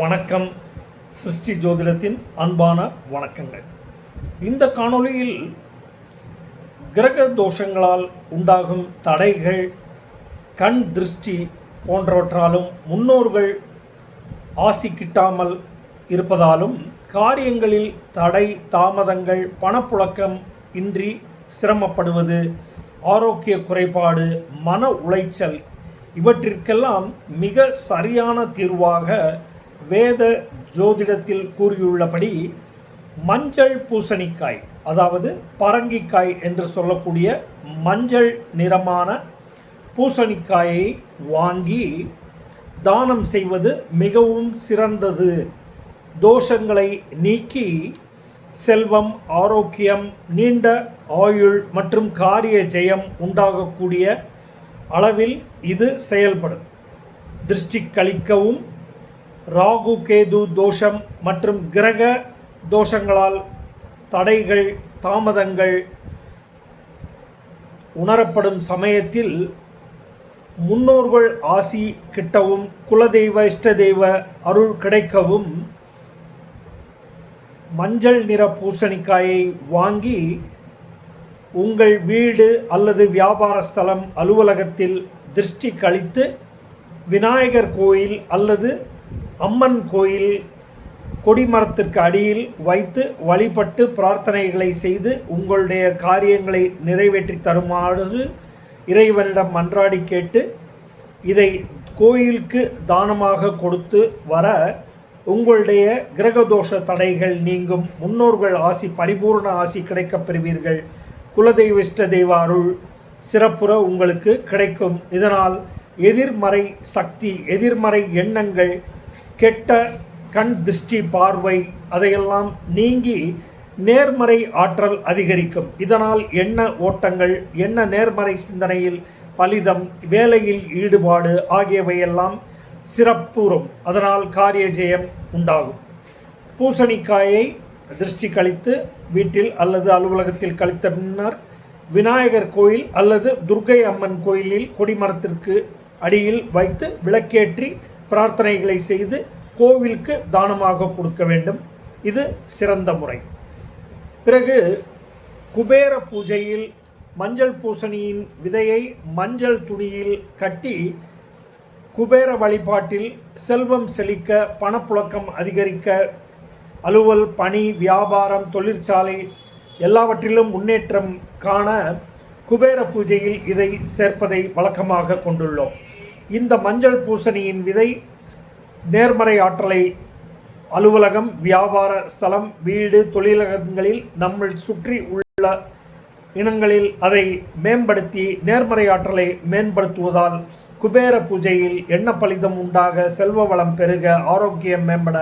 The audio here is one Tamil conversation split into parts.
வணக்கம். சிருஷ்டி ஜோதிடத்தின் அன்பான வணக்கங்கள். இந்த காணொளியில் கிரக தோஷங்களால் உண்டாகும் தடைகள், கண் திருஷ்டி போன்றவற்றாலும் முன்னோர்கள் ஆசி கிட்டாமல் இருப்பதாலும் காரியங்களில் தடை, தாமதங்கள், பணப்புழக்கம் இன்றி சிரமப்படுவது, ஆரோக்கிய குறைபாடு, மன உளைச்சல் இவற்றிற்கெல்லாம் மிக சரியான தீர்வாக வேத ஜோதிடத்தில் கூறியுள்ளபடி மஞ்சள் பூசணிக்காய், அதாவது பரங்கிக்காய் என்று சொல்லக்கூடிய மஞ்சள் நிறமான பூசணிக்காயை வாங்கி தானம் செய்வது மிகவும் சிறந்தது. தோஷங்களை நீக்கி செல்வம், ஆரோக்கியம், நீண்ட ஆயுள் மற்றும் காரிய ஜெயம் உண்டாகக்கூடிய அளவில் இது செயல்படும். திருஷ்டி கழிக்கவும், ராகு கேது தோஷம் மற்றும் கிரக தோஷங்களால் தடைகள், தாமதங்கள் உணரப்படும் சமயத்தில் முன்னோர்கள் ஆசி கிட்டவும், குலதெய்வ இஷ்ட தெய்வ அருள் கிடைக்கவும் மஞ்சள் நிற பூசணிக்காயை வாங்கி உங்கள் வீடு அல்லது வியாபார ஸ்தலம், அலுவலகத்தில் திருஷ்டி கழித்து விநாயகர் கோயில் அல்லது அம்மன் கோயில் கொடிமரத்திற்கு அடியில் வைத்து வழிபட்டு பிரார்த்தனைகளை செய்து உங்களுடைய காரியங்களை நிறைவேற்றி தருமாறு இறைவனிடம் மன்றாடி கேட்டு இதை கோயிலுக்கு தானமாக கொடுத்து வர உங்களுடைய கிரகதோஷ தடைகள் நீங்கும். முன்னோர்கள் ஆசி, பரிபூர்ண ஆசி கிடைக்கப் பெறுவீர்கள். குலதெய்வ இஷ்ட தெய்வ அருள் சிறப்புற உங்களுக்கு கிடைக்கும். இதனால் எதிர்மறை சக்தி, எதிர்மறை எண்ணங்கள், கெட்ட கண் திருஷ்டி பார்வை அதையெல்லாம் நீங்கி நேர்மறை ஆற்றல் அதிகரிக்கும். இதனால் எண்ண ஓட்டங்கள், எண்ண நேர்மறை சிந்தனையில் பலிதம், வேலையில் ஈடுபாடு ஆகியவையெல்லாம் சிறப்புறும். அதனால் காரிய ஜெயம் உண்டாகும். பூசணிக்காயை திருஷ்டி கழித்து வீட்டில் அல்லது அலுவலகத்தில் கழித்த பின்னர் விநாயகர் கோயில் அல்லது துர்க்கை அம்மன் கோயிலில் கொடிமரத்திற்கு அடியில் வைத்து விளக்கேற்றி பிரார்த்தனைகளை செய்து கோவிலுக்கு தானமாக கொடுக்க வேண்டும். இது சிறந்த முறை. பிறகு குபேர பூஜையில் மஞ்சள் பூசணியின் விதையை மஞ்சள் துணியில் கட்டி குபேர வழிபாட்டில் செல்வம் செழிக்க, பணப்புழக்கம் அதிகரிக்க, அலுவல், பணி, வியாபாரம், தொழிற்சாலை எல்லாவற்றிலும் முன்னேற்றம் காண குபேர பூஜையில் இதை சேர்ப்பதை வழக்கமாக கொண்டுள்ளோம். இந்த மஞ்சள் பூசணியின் விதை நேர்மறை ஆற்றலை அலுவலகம், வியாபார ஸ்தலம், வீடு, தொழிலகங்களில் நம்மை சுற்றி உள்ள இனங்களில் அதை மேம்படுத்தி நேர்மறை ஆற்றலை மேம்படுத்துவதால் குபேர பூஜையில் எண்ண பலிதம் உண்டாக, செல்வ வளம் பெருக, ஆரோக்கியம் மேம்பட,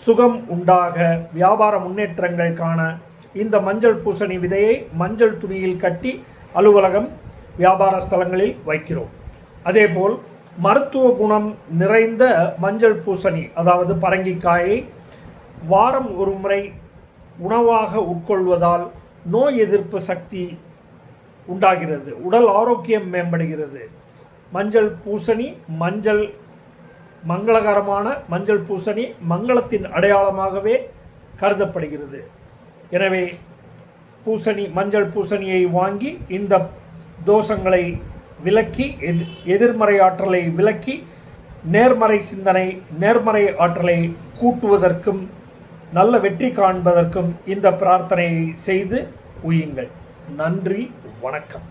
சுகம் உண்டாக, வியாபார முன்னேற்றங்கள் காண இந்த மஞ்சள் பூசணி விதையை மஞ்சள் துணியில் கட்டி அலுவலகம், வியாபார ஸ்தலங்களில் வைக்கிறோம். அதேபோல் மருத்துவ குணம் நிறைந்த மஞ்சள் பூசணி, அதாவது பரங்கிக்காயை வாரம் ஒரு முறை உணவாக உட்கொள்வதால் நோய் எதிர்ப்பு சக்தி உண்டாகிறது, உடல் ஆரோக்கியம் மேம்படுகிறது. மஞ்சள் பூசணி, மங்களகரமான மஞ்சள் பூசணி மங்களத்தின் அடையாளமாகவே கருதப்படுகிறது. எனவே மஞ்சள் பூசணியை வாங்கி இந்த தோஷங்களை விலக்கி, எதிர்மறை ஆற்றலை விலக்கி, நேர்மறை சிந்தனை, நேர்மறை ஆற்றலை கூட்டுவதற்கும் நல்ல வெற்றி காண்பதற்கும் இந்த பிரார்த்தனையை செய்து உயுங்கள். நன்றி, வணக்கம்.